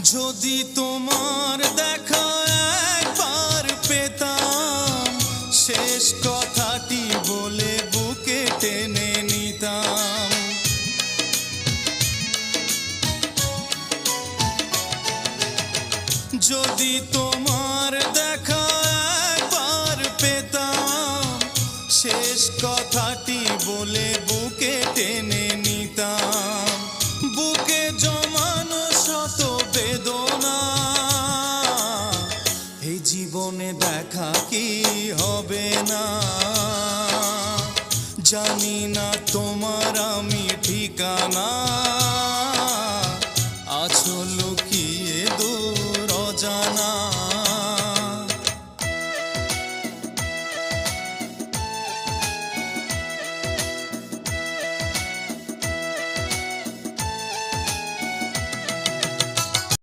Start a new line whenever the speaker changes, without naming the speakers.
যদি তোমার দেখা একবার পেতাম, শেষ কথাটি বলে বুকে টেনে নিতাম। যদি তোমার দেখা একবার পেতাম, শেষ কথাটি বলে বুকে টেনে নিতাম। বুকে জমানো শত বেদনা এই জীবনে দেখা কি হবে না। জানি না তোমার আমি ঠিকানা, আছো লুকিয়ে দূর